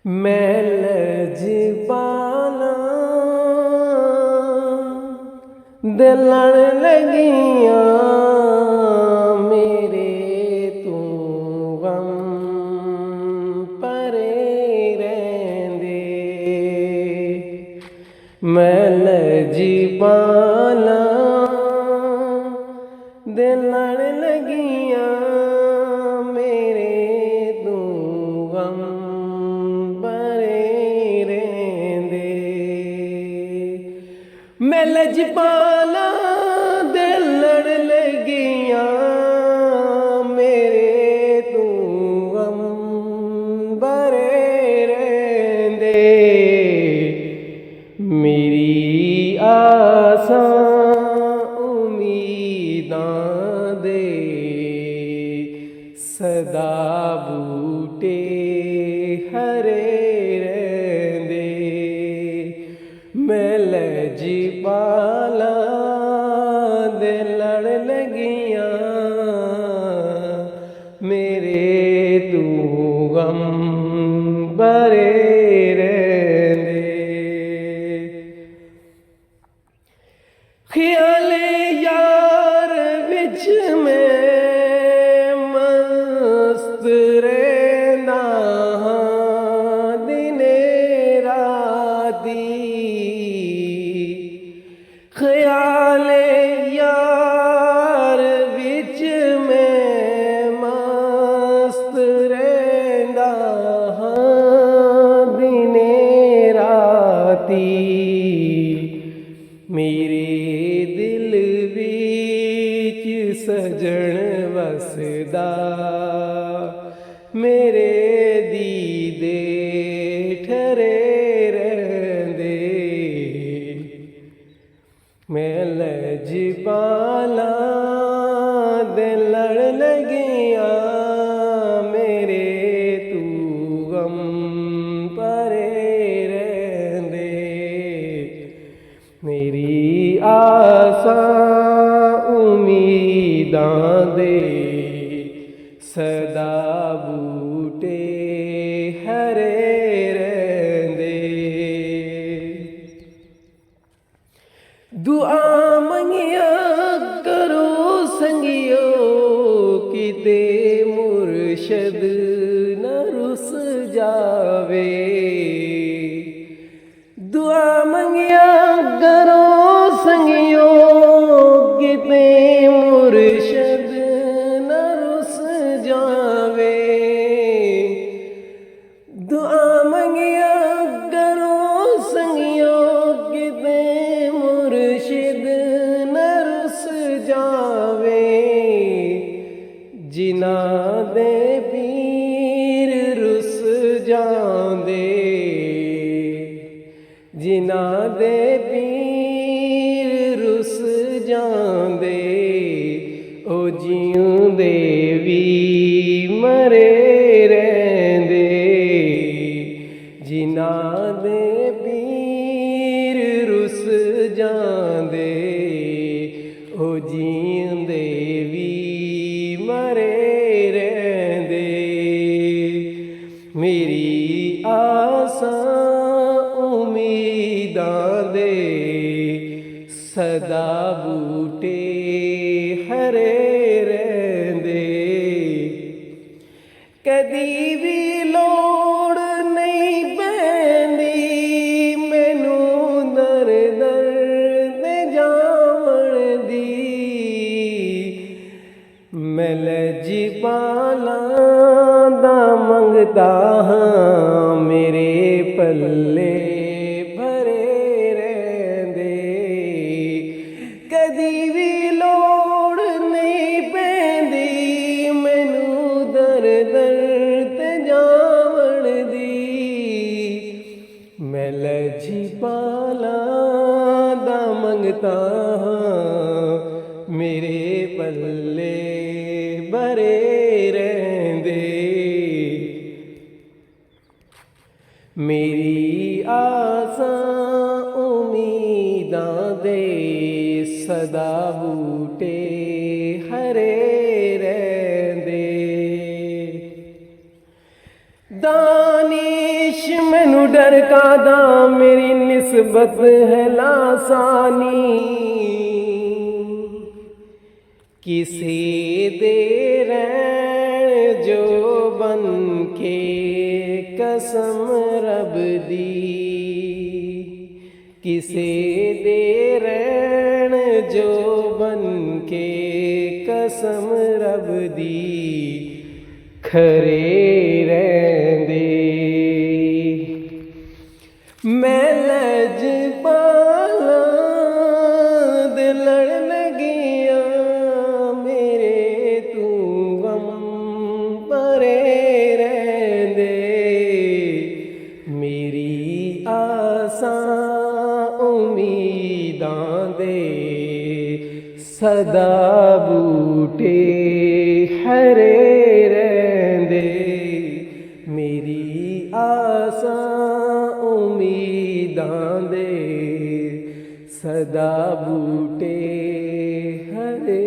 मैं लजपाला दिलण लगियां मेरे तू गम परे रहिंदे। मैं लजपाला दिलण लगियां मेरे तू गम मैं लजपाला दिलण लगियां मेरे तू गम बरे रहिंदे। मेरी आसां उम्मीदां दे सदा बूटे हरे रहिंदे। मैं लजपाला दिलण लगियां मेरे तू गम बरे रहिंदे। ख्याले यार विच में मस्त रहिंदा हां दिने राती। ख्याले यार विच में मस्त रहिंदा हां दिने राती। मेरे दिल विच सजन वसदा मेरे दीदे ठरे रहिंदे। मैं लजपाला दिलण लगियां मेरे तू गम परे रहिंदे। मेरी आसां उम्मीदां दे सदा बूटे हरे रहिंदे। दुआ मंगिया करो संगियो किते मुर्शद न रुस जावे। दुआ मंगिया करो संगियो किते मुर्शद न रुस जावे। दुआ मंगिया करो संगियो किते मुर्शिद न रुस जावे। जिन्हां दे पीर रुस जांदे जिन्हां दे पीर रुस जांदे ओ जिउंदे वी मरे रहिंदे। जिन्हां दे पीर रुस जांदे ओ जिउंदे वी मरे रहिंदे। मेरी आसां उम्मीदां दे सदा बूटे हरे रहिंदे। कदी भी लोड़ नहीं पैंदी मैनू दर दर ते जावण दी। मैं लजपाला दा मंगदा हां मेरे पल्ले भरे रहिंदे। कदी भी लोड़ नहीं पैंदी मैनू दर दर ते जावण दी। मैं लजपाला दा मंगदा हां मेरे पल्ले भरे रहिंदे। मेरी आसां उम्मीदां दे सदा बूटे हरे रहिंदे। दानिश जिगर कादा मेरी निस्बत है लासानी किसे दे रैण जो बन के कसम रब दी किसे दे रैण जो बन के कसम रब दी खरे रहंदे मैं लजपाला दिल लड़ लगिया मेरे तू गम परे रहंदे मेरी आसां उम्मीदां दे सदा बूटे हरे रहंदे मेरी आसां उम्मीदां दे सदा बूटे हरे